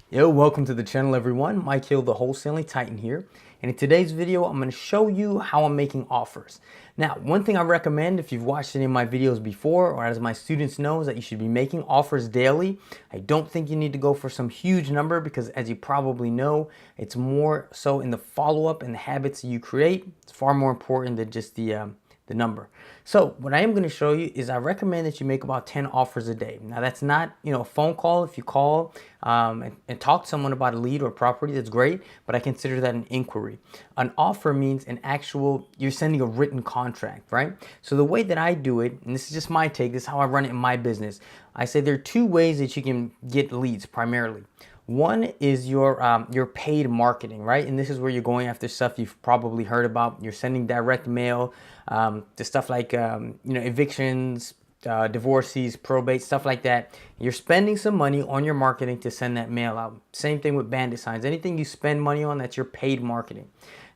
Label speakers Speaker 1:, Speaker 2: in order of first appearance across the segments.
Speaker 1: Yo, welcome to the channel everyone. Mike Hill, the Wholesaling Titan here. And in today's video, I'm going to show you how I'm making offers. Now, one thing I recommend if you've watched any of my videos before, or as my students know, is that you should be making offers daily. I don't think you need to go for some huge number because as you probably know, it's more so in the follow-up and the habits you create. It's far more important than just the number. So what I am going to show you is I recommend that you make about 10 offers a day. Now that's not, a phone call. If you call and talk to someone about a lead or property, that's great, but I consider that an inquiry. An offer means you're sending a written contract, right? So the way that I do it, and this is just my take, this is how I run it in my business. I say there are two ways that you can get leads primarily. One is your paid marketing, right? And this is where you're going after stuff you've probably heard about. You're sending direct mail to stuff like evictions, divorces, probate, stuff like that. You're spending some money on your marketing to send that mail out. Same thing with bandit signs. Anything you spend money on, that's your paid marketing.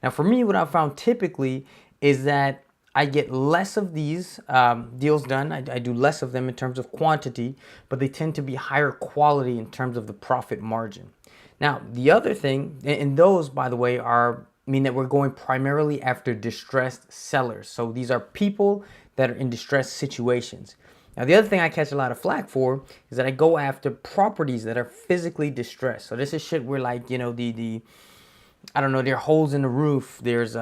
Speaker 1: Now, for me, what I've found typically is that I get less of these deals done. I do less of them in terms of quantity, but they tend to be higher quality in terms of the profit margin. Now, the other thing, and those, by the way, mean that we're going primarily after distressed sellers. So these are people that are in distressed situations. Now, the other thing I catch a lot of flack for is that I go after properties that are physically distressed. So this is shit where I don't know, there are holes in the roof. There's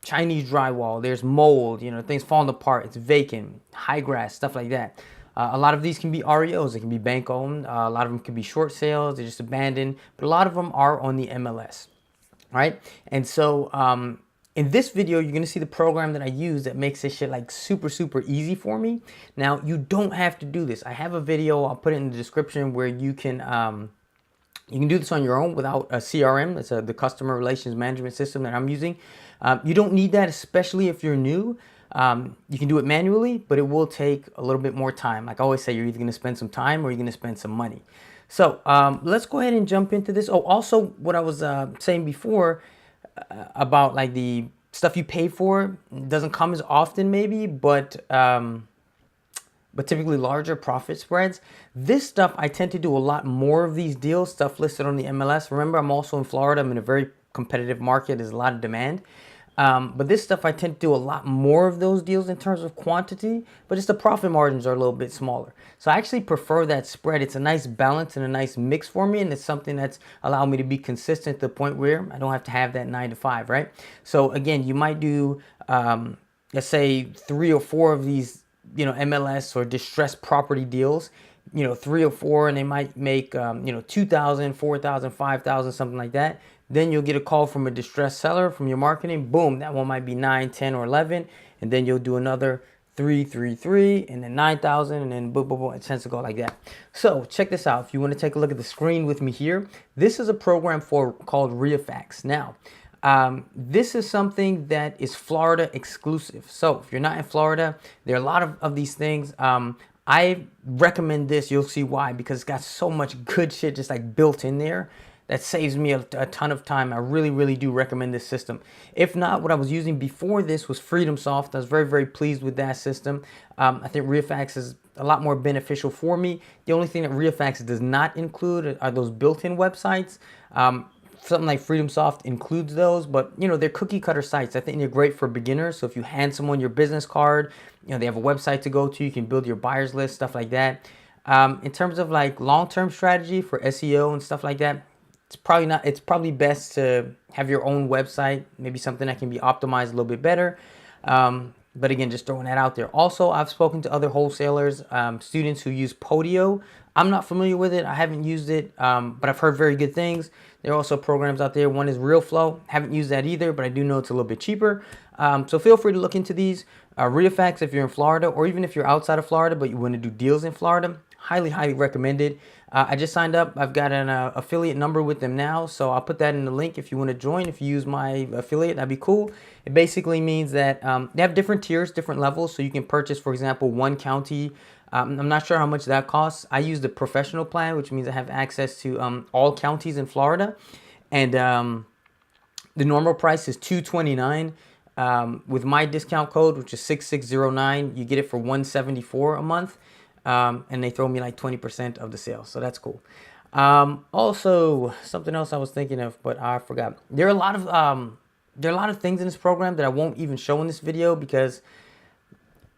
Speaker 1: Chinese drywall, there's mold, things falling apart, it's vacant, high grass, stuff like that. A lot of these can be REOs, they can be bank owned, a lot of them can be short sales, they're just abandoned, but a lot of them are on the MLS, right? And so in this video, you're gonna see the program that I use that makes this shit like super, super easy for me. Now, you don't have to do this. I have a video, I'll put it in the description, where you can do this on your own without a CRM. That's the customer relations management system that I'm using. You don't need that, especially if you're new. You can do it manually, but it will take a little bit more time. Like I always say, you're either going to spend some time or you're going to spend some money. So let's go ahead and jump into this. Oh, also what I was saying before about like the stuff you pay for doesn't come as often maybe, but typically larger profit spreads. This stuff, I tend to do a lot more of these deals, stuff listed on the MLS. Remember, I'm also in Florida. I'm in a very competitive market. There's a lot of demand. But this stuff, I tend to do a lot more of those deals in terms of quantity, but just the profit margins are a little bit smaller. So I actually prefer that spread. It's a nice balance and a nice mix for me, and it's something that's allowed me to be consistent to the point where I don't have to have that 9 to 5, right? So again, you might do, let's say 3 or 4 of these MLS or distressed property deals, 3 or 4, and they might make, 2,000, 4,000, 5,000, something like that. Then you'll get a call from a distressed seller from your marketing. Boom, that one might be 9, 10, or 11. And then you'll do another 3, 3, 3, and then 9,000, and then boom, boom, boom. It tends to go like that. So check this out. If you want to take a look at the screen with me here, this is a program called REO Facts. Now, this is something that is Florida exclusive. So if you're not in Florida, there are a lot of these things. I recommend this. You'll see why, because it's got so much good shit just like built in there that saves me a ton of time. I really, really do recommend this system. If not, what I was using before this was FreedomSoft. I was very, very pleased with that system. I think REO Facts is a lot more beneficial for me. The only thing that REO Facts does not include are those built-in websites. Something like FreedomSoft includes those, but they're cookie cutter sites. I think they're great for beginners. So if you hand someone your business card, they have a website to go to. You can build your buyers list, stuff like that. In terms of like long-term strategy for SEO and stuff like that, it's probably best to have your own website, maybe something that can be optimized a little bit better. But again, just throwing that out there. Also, I've spoken to other wholesalers, students who use Podio. I'm not familiar with it. I haven't used it, but I've heard very good things. There are also programs out there. One is RealFlow. Haven't used that either, but I do know it's a little bit cheaper. So feel free to look into these. REO Facts if you're in Florida, or even if you're outside of Florida, but you want to do deals in Florida. Highly, highly recommended. I just signed up. I've got an affiliate number with them now, so I'll put that in the link if you want to join. If you use my affiliate, that'd be cool. It basically means that they have different tiers, different levels, so you can purchase, for example, one county. I'm not sure how much that costs. I use the professional plan, which means I have access to all counties in Florida, and the normal price is $229. With my discount code, which is 6609, you get it for $174 a month. And they throw me like 20% of the sale. So that's cool. Also, something else I was thinking of, but I forgot. There are a lot of things in this program that I won't even show in this video because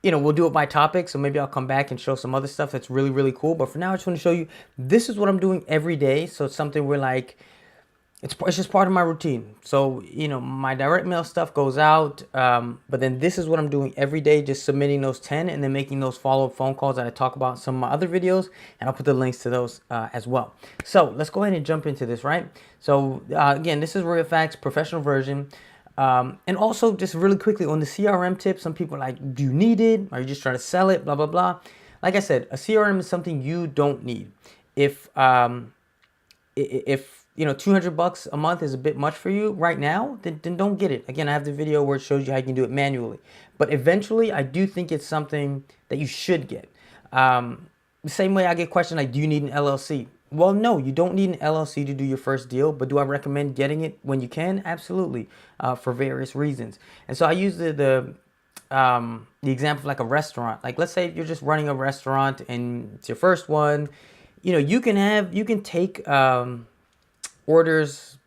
Speaker 1: we'll do it by topic. So maybe I'll come back and show some other stuff that's really, really cool. But for now, I just want to show you this is what I'm doing every day. So it's something where like it's just part of my routine. So, my direct mail stuff goes out, but then this is what I'm doing every day, just submitting those 10 and then making those follow-up phone calls that I talk about in some of my other videos, and I'll put the links to those as well. So let's go ahead and jump into this, right? So again, this is REO Facts professional version. And also just really quickly on the CRM tip, some people are like, do you need it? Are you just trying to sell it? Blah, blah, blah. Like I said, a CRM is something you don't need. If 200 bucks a month is a bit much for you right now, then don't get it. Again, I have the video where it shows you how you can do it manually. But eventually, I do think it's something that you should get. The same way I get questions like, do you need an LLC? Well, no, you don't need an LLC to do your first deal, but do I recommend getting it when you can? Absolutely, for various reasons. And so I use the example of like a restaurant. Like, let's say you're just running a restaurant and it's your first one. You can take orders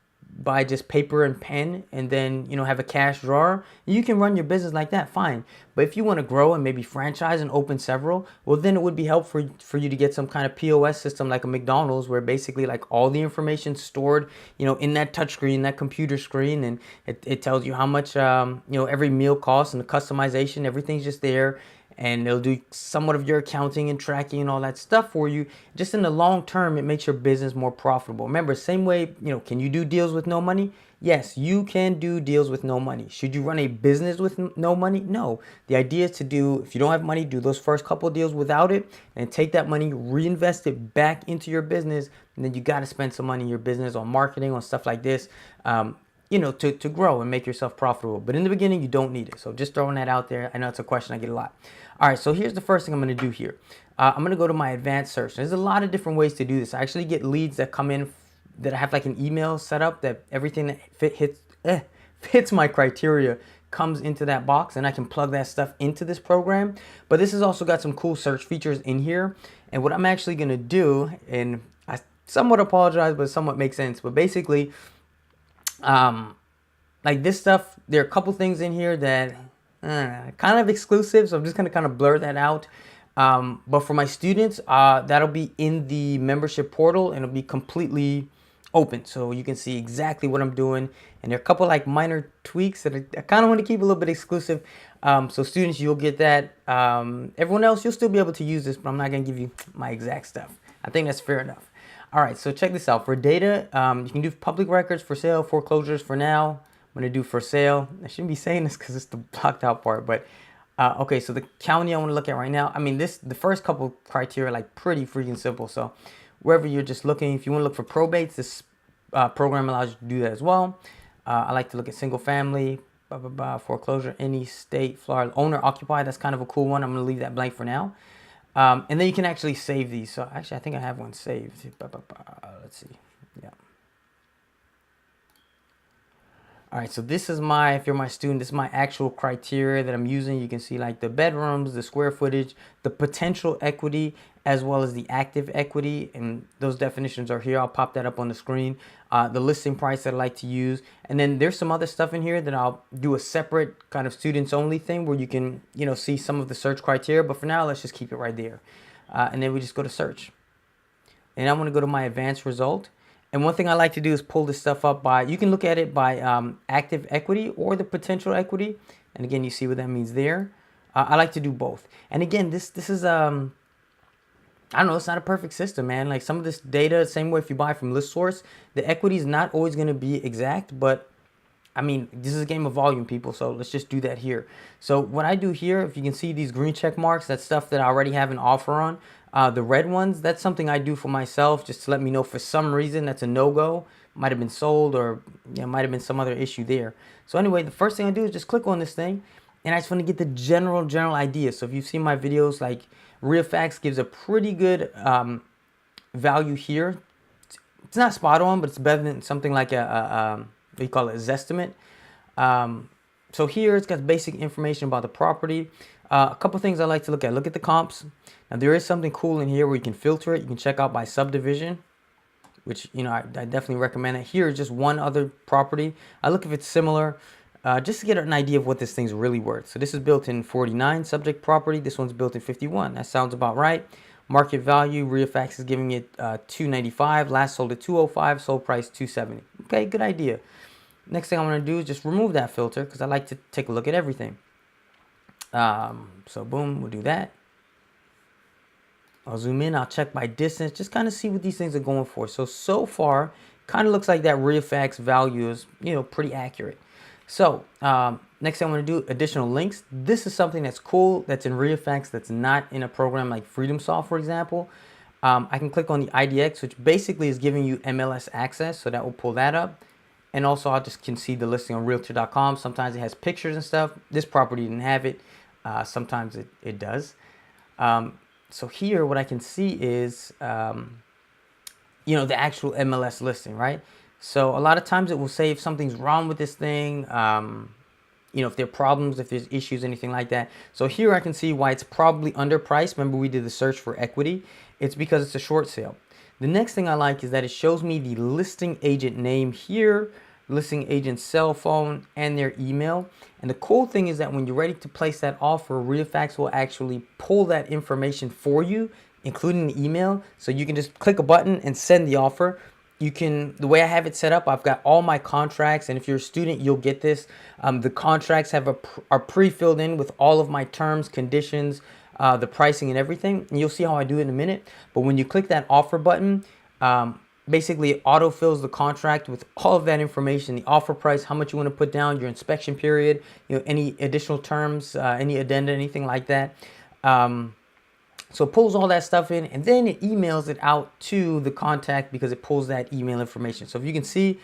Speaker 1: by just paper and pen, and then have a cash drawer. You can run your business like that, fine. But if you want to grow and maybe franchise and open several, well, then it would be helpful for you to get some kind of POS system like a McDonald's, where basically like all the information stored in that touchscreen, that computer screen, and it tells you how much every meal costs, and the customization, everything's just there. And they'll do somewhat of your accounting and tracking and all that stuff for you. Just in the long term, it makes your business more profitable. Remember, same way, can you do deals with no money? Yes, you can do deals with no money. Should you run a business with no money? No. The idea is to do, if you don't have money, do those first couple of deals without it, and take that money, reinvest it back into your business. And then you got to spend some money in your business on marketing, on stuff like this. To grow and make yourself profitable. But in the beginning, you don't need it. So just throwing that out there. I know it's a question I get a lot. All right, so here's the first thing I'm going to do here. I'm going to go to my advanced search. There's a lot of different ways to do this. I actually get leads that come in that I have like an email set up that everything that fits my criteria comes into that box, and I can plug that stuff into this program. But this has also got some cool search features in here. And what I'm actually going to do, and I somewhat apologize, but somewhat makes sense. But basically, like this stuff, there are a couple things in here that kind of exclusive, so I'm just gonna kind of blur that out. But for my students, that'll be in the membership portal, and it'll be completely open, so you can see exactly what I'm doing. And there are a couple like minor tweaks that I kind of want to keep a little bit exclusive. So students, you'll get that. Everyone else, you'll still be able to use this, but I'm not gonna give you my exact stuff. I think that's fair enough. All right, so check this out. For data, you can do public records, for sale, foreclosures. For now, I'm going to do for sale. I shouldn't be saying this because it's the blocked out part, but okay, so the county I want to look at right now, I mean, the first couple criteria are like pretty freaking simple. So wherever you're just looking, if you want to look for probates, this program allows you to do that as well. I like to look at single family, foreclosure, any state, Florida, owner occupied. That's kind of a cool one. I'm going to leave that blank for now. And then you can actually save these. So actually, I think I have one saved. Let's see. Yeah. All right, so this is if you're my student, this is my actual criteria that I'm using. You can see like the bedrooms, the square footage, the potential equity, as well as the active equity. And those definitions are here. I'll pop that up on the screen. The listing price that I like to use. And then there's some other stuff in here that I'll do a separate kind of students only thing where you can, see some of the search criteria. But for now, let's just keep it right there. And then we just go to search. And I'm going to go to my advanced result. And one thing I like to do is pull this stuff up you can look at it by active equity or the potential equity. And again, you see what that means there. I like to do both. And again, this is, I don't know, it's not a perfect system, man. Like some of this data, same way if you buy from list source, the equity is not always going to be exact, but I mean, this is a game of volume, people, so let's just do that here. So what I do here, if you can see these green check marks, that's stuff that I already have an offer on. The red ones, that's something I do for myself just to let me know for some reason that's a no-go. Might have been sold, or might have been some other issue there. So anyway, the first thing I do is just click on this thing, and I just want to get the general idea. So if you've seen my videos, like REO Facts gives a pretty good value here. It's not spot on, but it's better than something like what do you call it, a Zestimate. So here it's got basic information about the property. A couple things I like to look at. Look at the comps. Now there is something cool in here where you can filter it. You can check out by subdivision. which, you know, I definitely recommend it. Here is just one other property. I look if it's similar, just to get an idea of what this thing's really worth. So this is built in 49, subject property. This one's built in 51. That sounds about right. Market value, REO Facts is giving it 295. Last sold at 205, sold price 270. Okay, good idea. Next thing I want to do is just remove that filter because I like to take a look at everything. So boom, we'll do that. I'll zoom in, I'll check by distance, just kind of see what these things are going for. So far, kind of looks like that REO Facts value is, you know, pretty accurate. So next thing I'm going to do, additional links. This is something that's cool, that's in REO Facts, that's not in a program like FreedomSoft, for example. I can click on the IDX, which basically is giving you MLS access, so that will pull that up. And also, I just can see the listing on Realtor.com. Sometimes it has pictures and stuff. This property didn't have it. Sometimes it does. So here, what I can see is, you know, the actual MLS listing, right? So a lot of times it will say if something's wrong with this thing, you know, if there are problems, if there's issues, anything like that. So here I can see why it's probably underpriced. Remember, we did the search for equity. It's because it's a short sale. The next thing I like is that it shows me the listing agent name here, listing agent's cell phone, and their email. And the cool thing is that when you're ready to place that offer, REO Facts will actually pull that information for you, including the email. So you can just click a button and send the offer. You can, the way I have it set up, I've got all my contracts, and if you're a student, you'll get this. The contracts are pre-filled in with all of my terms, conditions, the pricing and everything. And you'll see how I do it in a minute. But when you click that offer button, basically it auto-fills the contract with all of that information, the offer price, how much you want to put down, your inspection period, you know, any additional terms, any addenda, anything like that. So it pulls all that stuff in, and then it emails it out to the contact because it pulls that email information. So if you can see,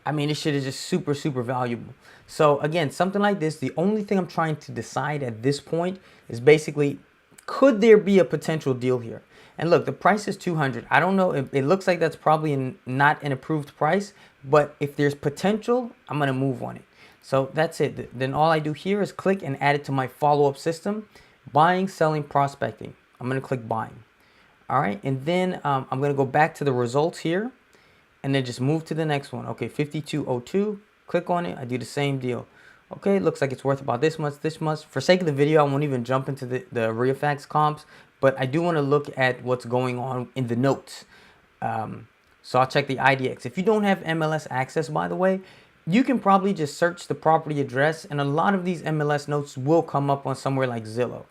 Speaker 1: I mean, this shit is just super, super valuable. So again, something like this, the only thing I'm trying to decide at this point is basically, could there be a potential deal here? And look, the price is $200. I don't know, it looks like that's probably not an approved price, but if there's potential, I'm gonna move on it. So that's it. Then all I do here is click and add it to my follow-up system. Buying, selling, prospecting. I'm going to click buying. All right. And then I'm going to go back to the results here and then just move to the next one. Okay. 5202. Click on it. I do the same deal. Okay. It looks like it's worth about this much, this much. For sake of the video, I won't even jump into the REO Facts comps, but I do want to look at what's going on in the notes. So I'll check the IDX. If you don't have MLS access, by the way, you can probably just search the property address, and a lot of these MLS notes will come up on somewhere like Zillow.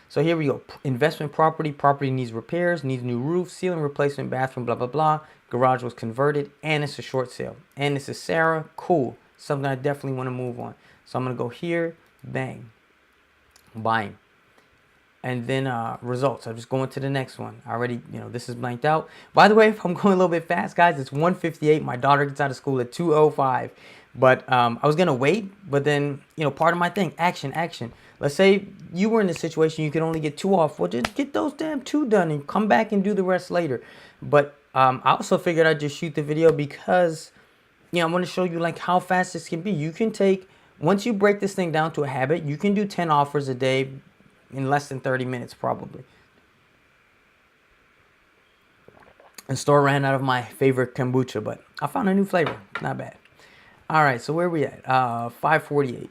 Speaker 1: So here we go. Investment property. Property needs repairs, needs new roof, ceiling replacement, bathroom, blah, blah, blah. Garage was converted, and it's a short sale. And this is Sarah. Cool. Something I definitely want to move on. So I'm going to go here. Bang. Buying. And then results. I'll just go into the next one. I already, you know, this is blanked out. By the way, if I'm going a little bit fast, guys, it's 1:58. My daughter gets out of school at 2:05. But I was going to wait, but then, you know, part of my thing, action. Let's say you were in a situation you could only get 2 off. Well, just get those damn 2 done and come back and do the rest later. But I also figured I'd just shoot the video because, you know, I want to show you like how fast this can be. You can take, once you break this thing down to a habit, you can do 10 offers a day in less than 30 minutes probably. The store ran out of my favorite kombucha, but I found a new flavor. Not bad. All right, so where are we at? 548.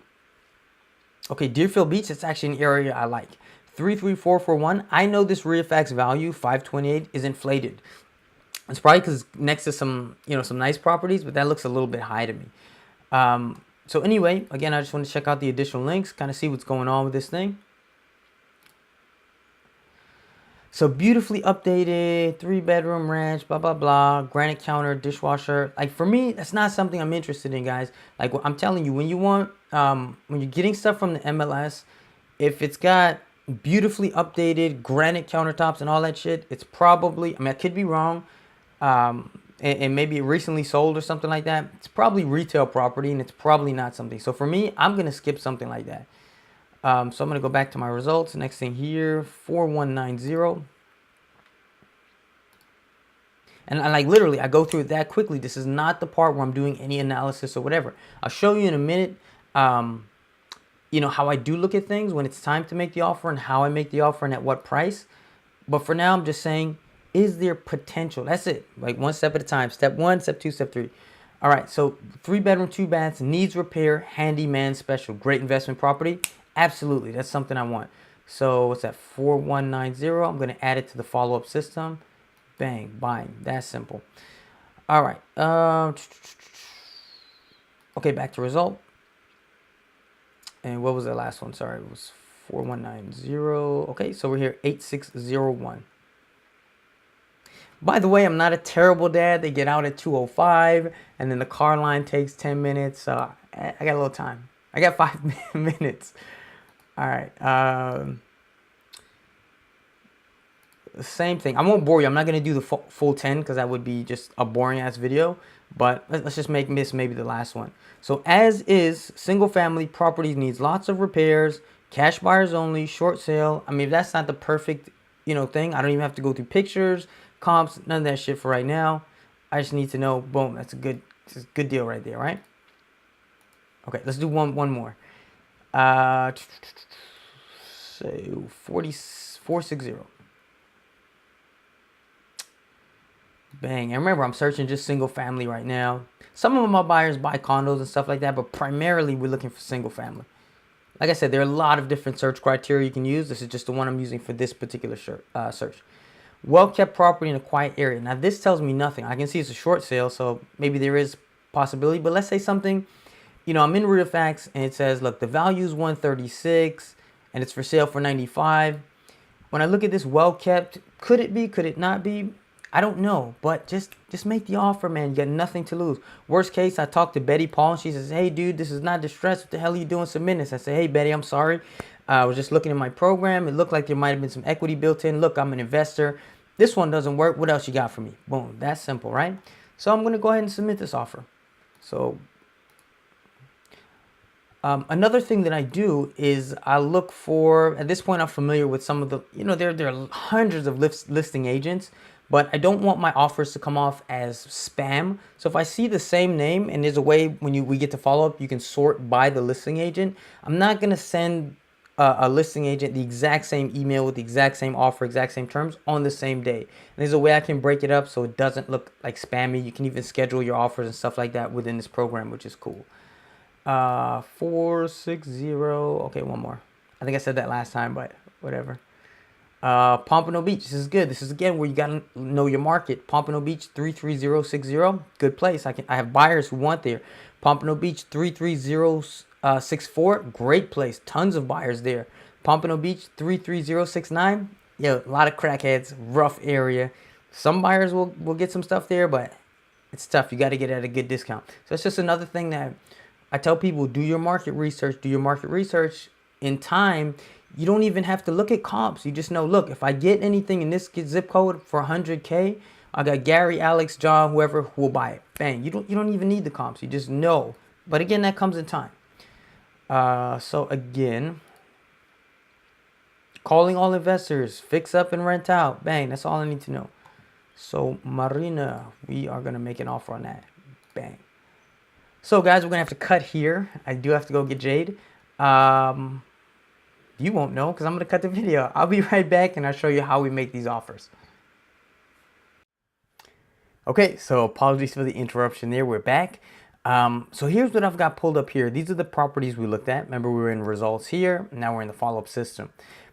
Speaker 1: Okay, Deerfield Beach, it's actually an area I like. 33441. I know this REO Facts value, 528, is inflated. It's probably because it's next to some, you know, some nice properties, but that looks a little bit high to me. So anyway, again, I just want to check out the additional links, kind of see what's going on with this thing. So beautifully updated, 3-bedroom ranch, blah, blah, blah, granite counter, dishwasher. Like for me, that's not something I'm interested in, guys. Like I'm telling you, when you want, when you're getting stuff from the MLS, if it's got beautifully updated granite countertops and all that shit, it's probably, I mean, I could be wrong. And maybe it recently sold or something like that. It's probably retail property and it's probably not something. So for me, I'm going to skip something like that. So I'm going to go back to my results. Next thing here, 4190. And I like literally, I go through it that quickly. This is not the part where I'm doing any analysis or whatever. I'll show you in a minute, you know, how I do look at things when it's time to make the offer and how I make the offer and at what price. But for now, I'm just saying, is there potential? That's it. Like one step at a time. Step one, step two, step three. All right, so 3-bedroom, 2 baths, needs repair, handyman special, great investment property. Absolutely, that's something I want. So what's that, 4190? I'm going to add it to the follow-up system. Bang, buying. That's simple. All right. Okay, back to result. And what was the last one? Sorry, it was 4190. Okay, so we're here, 8601. By the way, I'm not a terrible dad. They get out at 2:05, and then the car line takes 10 minutes. So I got a little time. I got 5 minutes. All right. Same thing. I won't bore you. I'm not going to do the full 10 because that would be just a boring ass video. But let's just make this maybe the last one. So as is, single family properties needs lots of repairs, cash buyers only, short sale. I mean, if that's not the perfect, thing, I don't even have to go through pictures, comps, none of that shit for right now. I just need to know, boom, that's a good deal right there, right? Okay, let's do one more. Say 460. Bang. And remember, I'm searching just single family right now. Some of my buyers buy condos and stuff like that, but primarily we're looking for single family. Like I said, there are a lot of different search criteria you can use. This is just the one I'm using for this particular search. Well-kept property in a quiet area. Now, this tells me nothing. I can see it's a short sale, so maybe there is possibility. But let's say something, I'm in REO Facts, and it says, look, the value is 136, and it's for sale for 95. When I look at this well-kept, could it be? Could it not be? I don't know, but just make the offer, man. You got nothing to lose. Worst case, I talked to Betty Paul, and she says, hey, dude, this is not distress. What the hell are you doing submitting this? I say, hey, Betty, I'm sorry. I was just looking at my program. It looked like there might have been some equity built in. Look, I'm an investor. This one doesn't work. What else you got for me? Boom. That's simple, right? So I'm going to go ahead and submit this offer. So another thing that I do is I look for, at this point, I'm familiar with some of the, there are hundreds of listing agents, but I don't want my offers to come off as spam. So if I see the same name and there's a way when we get to follow up, you can sort by the listing agent. I'm not going to send a listing agent the exact same email with the exact same offer, exact same terms on the same day. And there's a way I can break it up so it doesn't look like spammy. You can even schedule your offers and stuff like that within this program, which is cool. 460. Okay, one more. I think I said that last time, but whatever. Pompano Beach. This is good. This is again where you gotta know your market. Pompano Beach 33060. Good place. I have buyers who want there. Pompano Beach 33064. Great place. Tons of buyers there. Pompano Beach 33069. Yeah, a lot of crackheads. Rough area. Some buyers will get some stuff there, but it's tough. You got to get it at a good discount. So it's just another thing that I tell people, do your market research. Do your market research. In time, you don't even have to look at comps. You just know, look, if I get anything in this zip code for 100K, I got Gary, Alex, John, whoever who will buy it. Bang. You don't even need the comps. You just know. But again, that comes in time. So again, calling all investors, fix up and rent out. Bang. That's all I need to know. So Marina, we are going to make an offer on that. Bang. So guys, we're going to have to cut here. I do have to go get Jade. You won't know because I'm going to cut the video. I'll be right back and I'll show you how we make these offers. Okay, so apologies for the interruption there. We're back. So here's what I've got pulled up here. These are the properties we looked at. Remember, we were in results here. Now we're in the follow-up system.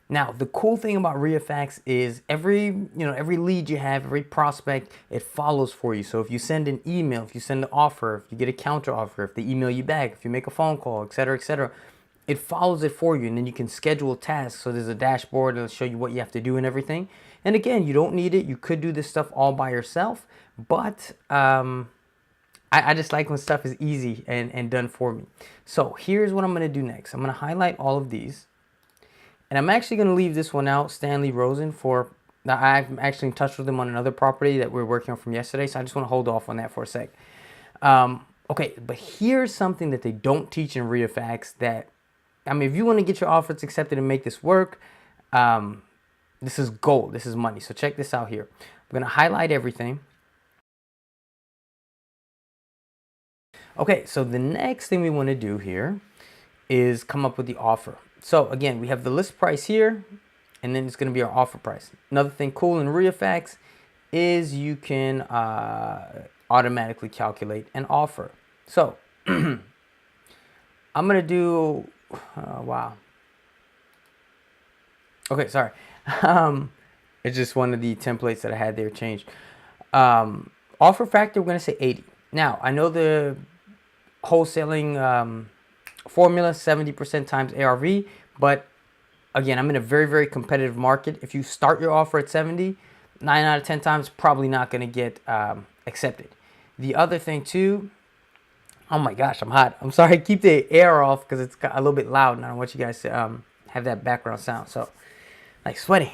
Speaker 1: Now, the cool thing about REO Facts is every lead you have, every prospect, it follows for you. So if you send an email, if you send an offer, if you get a counter offer, if they email you back, if you make a phone call, etc., it follows it for you, and then you can schedule tasks. So there's a dashboard that'll show you what you have to do and everything. And again, you don't need it. You could do this stuff all by yourself, but I just like when stuff is easy and done for me. So here's what I'm going to do next. I'm going to highlight all of these, and I'm actually going to leave this one out, Stanley Rosen, for I'm actually in touch with him on another property that we're working on from yesterday, so I just want to hold off on that for a sec. Okay, but here's something that they don't teach in REO Facts that, I mean, if you want to get your offers accepted and make this work, this is gold. This is money. So check this out here. I'm going to highlight everything. Okay, so the next thing we want to do here is come up with the offer. So again, we have the list price here, and then it's going to be our offer price. Another thing cool in REO Facts is you can automatically calculate an offer. So I'm going to do, wow. Okay, sorry. It's just one of the templates that I had there changed. Offer factor, we're going to say 80. Now, I know the wholesaling formula, 70% times ARV, but again, I'm in a very, very competitive market. If you start your offer at 70, 9 out of 10 times, probably not going to get accepted. The other thing too, oh my gosh, I'm hot. I'm sorry, keep the air off because it's a little bit loud and I don't want you guys to have that background sound. So, like sweating.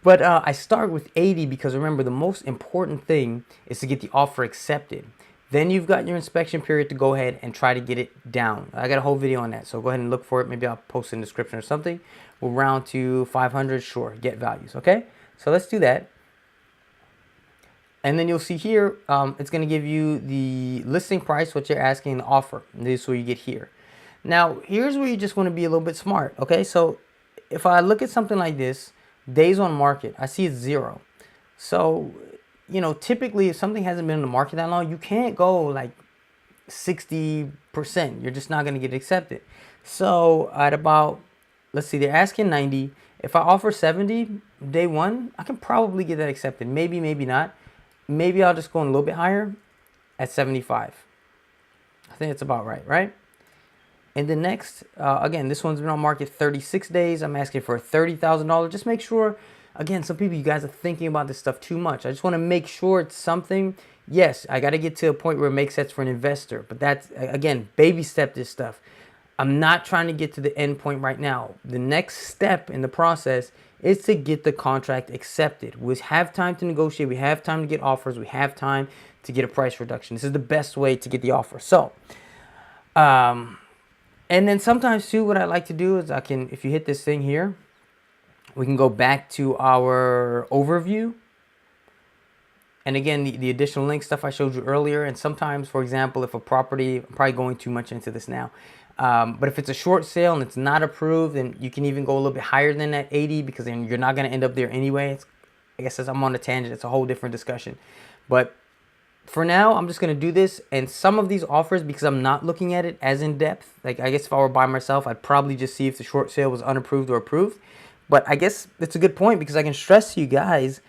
Speaker 1: But I start with 80 because remember, the most important thing is to get the offer accepted. Then you've got your inspection period to go ahead and try to get it down. I got a whole video on that, so go ahead and look for it. Maybe I'll post it in the description or something. We'll round to 500, sure, get values, okay? So let's do that. And then you'll see here, it's going to give you the listing price, what you're asking, the offer. And this is what you get here. Now, here's where you just want to be a little bit smart, okay? So if I look at something like this, days on market, I see it's 0. So, you know, typically if something hasn't been in the market that long, you can't go like 60%. You're just not going to get accepted. So at about, let's see, they're asking 90. If I offer 70 day one, I can probably get that accepted. Maybe, maybe not. Maybe I'll just go in a little bit higher at 75. I think it's about right, right? And the next, again, this one's been on market 36 days. I'm asking for $30,000. Just make sure, again, some people, you guys are thinking about this stuff too much. I just want to make sure it's something. Yes, I got to get to a point where it makes sense for an investor. But that's, again, baby step this stuff. I'm not trying to get to the end point right now. The next step in the process is to get the contract accepted. We have time to negotiate. We have time to get offers. We have time to get a price reduction. This is the best way to get the offer. So, and then sometimes too, what I like to do is if you hit this thing here, we can go back to our overview. And again, the additional link stuff I showed you earlier. And sometimes, for example, if a property, I'm probably going too much into this now. But if it's a short sale and it's not approved, then you can even go a little bit higher than that 80 because then you're not going to end up there anyway. I guess as I'm on a tangent, it's a whole different discussion. But for now, I'm just going to do this. And some of these offers, because I'm not looking at it as in depth, like I guess if I were by myself, I'd probably just see if the short sale was unapproved or approved. But I guess it's a good point because I can stress to you guys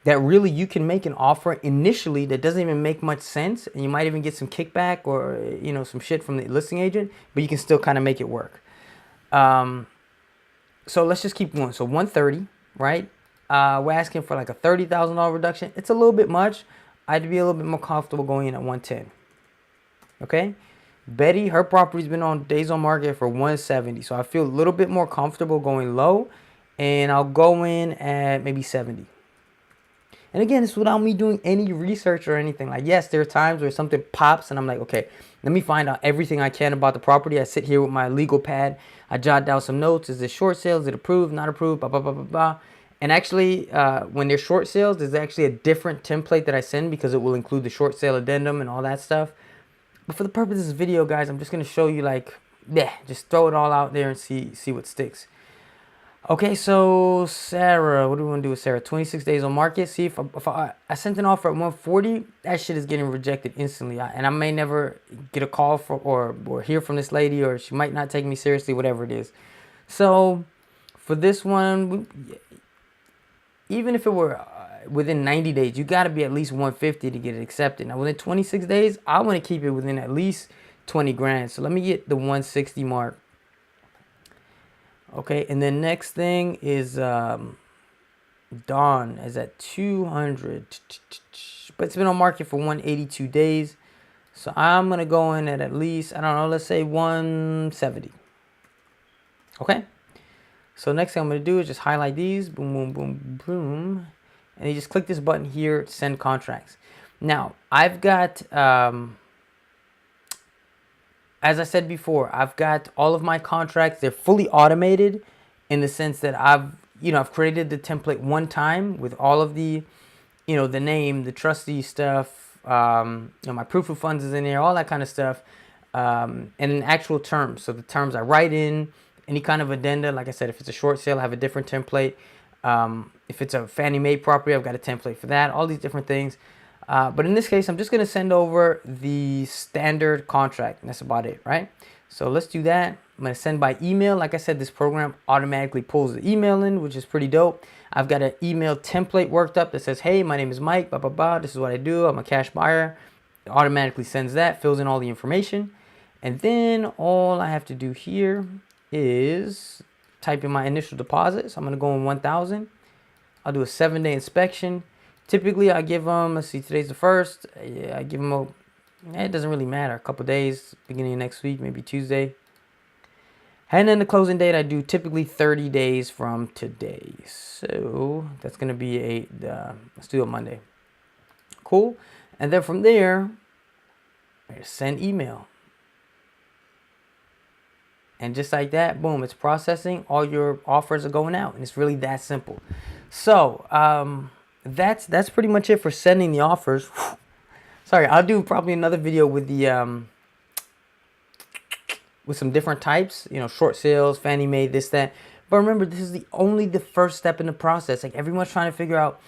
Speaker 1: that really you can make an offer initially that doesn't even make much sense. And you might even get some kickback or, you know, some shit from the listing agent, but you can still kind of make it work. So let's just keep going. So 130, right? We're asking for like a $30,000 reduction. It's a little bit much. I'd be a little bit more comfortable going in at 110. Okay. Betty, her property's been on days on market for 170. So I feel a little bit more comfortable going low, and I'll go in at maybe 70. And again, it's without me doing any research or anything. Like, yes, there are times where something pops and I'm like, okay, let me find out everything I can about the property. I sit here with my legal pad. I jot down some notes. Is it short sale? Is it approved? Not approved? Blah, blah, blah, blah, blah. And actually, when they're short sales, there's actually a different template that I send because it will include the short sale addendum and all that stuff. But for the purpose of this video, guys, I'm just going to show you like, yeah, just throw it all out there and see what sticks. Okay, so Sarah, what do we want to do with Sarah? 26 days on market. See if I sent an offer at 140, that shit is getting rejected instantly. And I may never get a call or hear from this lady, or she might not take me seriously, whatever it is. So for this one, even if it were within 90 days, you got to be at least 150 to get it accepted. Now, within 26 days, I want to keep it within at least 20 grand. So let me get the 160 mark. Okay, and then next thing is Dawn is at 200, but it's been on market for 182 days. So I'm going to go in at least, I don't know, let's say 170. Okay. So next thing I'm going to do is just highlight these. Boom, boom, boom, boom. And you just click this button here to send contracts. Now, I've got, as I said before, I've got all of my contracts. They're fully automated in the sense that I've created the template one time with all of the, the name, the trustee stuff, my proof of funds is in there, all that kind of stuff, and in actual terms. So the terms I write in, any kind of addenda, like I said, if it's a short sale, I have a different template. If it's a Fannie Mae property, I've got a template for that, all these different things. But in this case, I'm just going to send over the standard contract, and that's about it, right? So let's do that. I'm going to send by email. Like I said, this program automatically pulls the email in, which is pretty dope. I've got an email template worked up that says, hey, my name is Mike, blah, blah, blah. This is what I do. I'm a cash buyer. It automatically sends that, fills in all the information. And then all I have to do here is type in my initial deposit. So I'm going to go in 1,000. I'll do a 7-day inspection. Typically, I give them, let's see, today's the 1st. Yeah, I give them it doesn't really matter. A couple days, beginning of next week, maybe Tuesday. And then the closing date, I do typically 30 days from today. So that's going to be let's do it Monday. Cool. And then from there, send email. And just like that, boom, it's processing. All your offers are going out. And it's really that simple. So that's pretty much it for sending the offers. Sorry, I'll do probably another video with the with some different types, short sales, Fannie Mae, this, that. But remember, this is only the first step in the process. Like, everyone's trying to figure out,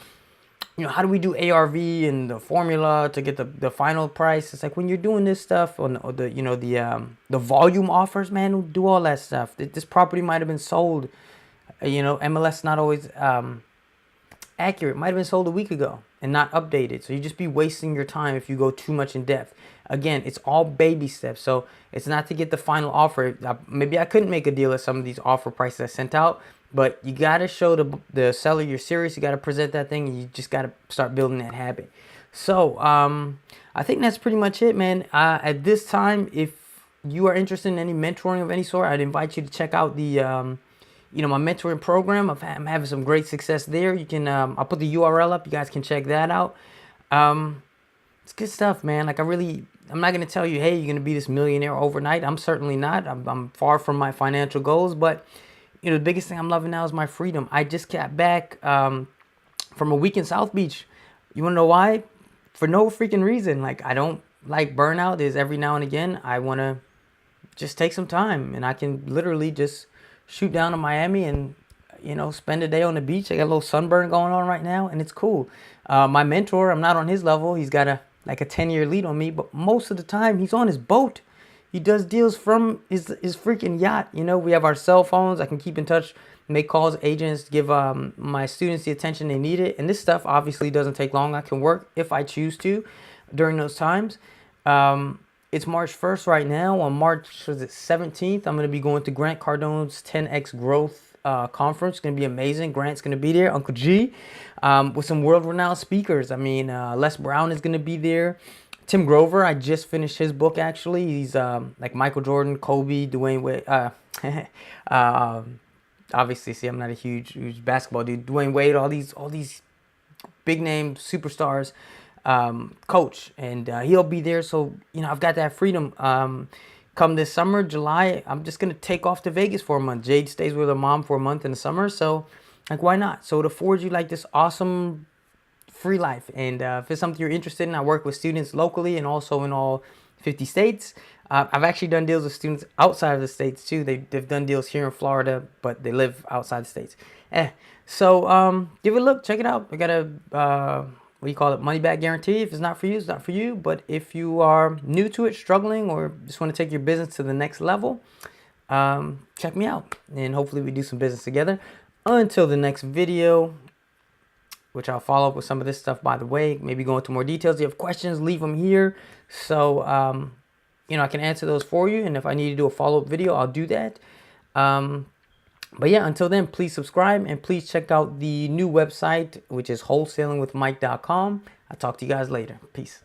Speaker 1: how do we do ARV and the formula to get the final price? It's like when you're doing this stuff on the volume offers, man, do all that stuff. This property might have been sold, MLS not always accurate. Might have been sold a week ago and not updated. So you just be wasting your time if you go too much in depth. Again, it's all baby steps. So it's not to get the final offer. Maybe I couldn't make a deal at some of these offer prices I sent out, but you got to show the seller you're serious. You got to present that thing, and you just got to start building that habit. So I think that's pretty much it, man. At this time, if you are interested in any mentoring of any sort, I'd invite you to check out the my mentoring program. I'm having some great success there. You can I'll put the URL up. You guys can check that out. It's good stuff, man. Like, I'm not going to tell you, hey, you're going to be this millionaire overnight. I'm certainly not. I'm far from my financial goals. But, the biggest thing I'm loving now is my freedom. I just got back from a week in South Beach. You want to know why? For no freaking reason. Like, I don't like burnout. There's every now and again I want to just take some time. And I can literally just shoot down to Miami and, spend a day on the beach. I got a little sunburn going on right now, and it's cool. My mentor, I'm not on his level. He's got a 10-year lead on me, but most of the time he's on his boat. He does deals from his freaking yacht. We have our cell phones. I can keep in touch, make calls, agents, give my students the attention they need it. And this stuff obviously doesn't take long. I can work if I choose to during those times. It's March 1st right now. On March 17th, I'm going to be going to Grant Cardone's 10X Growth conference. It's going to be amazing. Grant's going to be there. Uncle G, with some world-renowned speakers. Les Brown is going to be there. Tim Grover, I just finished his book, actually. He's like Michael Jordan, Kobe, Dwayne Wade. Obviously, see, I'm not a huge basketball dude. Dwayne Wade, all these big-name superstars. Coach, and he'll be there. So, I've got that freedom. Come this summer, July, I'm just going to take off to Vegas for a month. Jade stays with her mom for a month in the summer. So, like, why not? So it affords you like this awesome free life. And if it's something you're interested in, I work with students locally and also in all 50 states. I've actually done deals with students outside of the states too. They've done deals here in Florida, but they live outside the states. So give it a look, check it out. I got a money back guarantee. If it's not for you, it's not for you. But if you are new to it, struggling, or just want to take your business to the next level, check me out, and hopefully we do some business together. Until the next video, which I'll follow up with some of this stuff, by the way, maybe go into more details. If you have questions, leave them here. So, I can answer those for you. And if I need to do a follow-up video, I'll do that. But yeah, until then, please subscribe and please check out the new website, which is wholesalingwithmike.com. I'll talk to you guys later. Peace.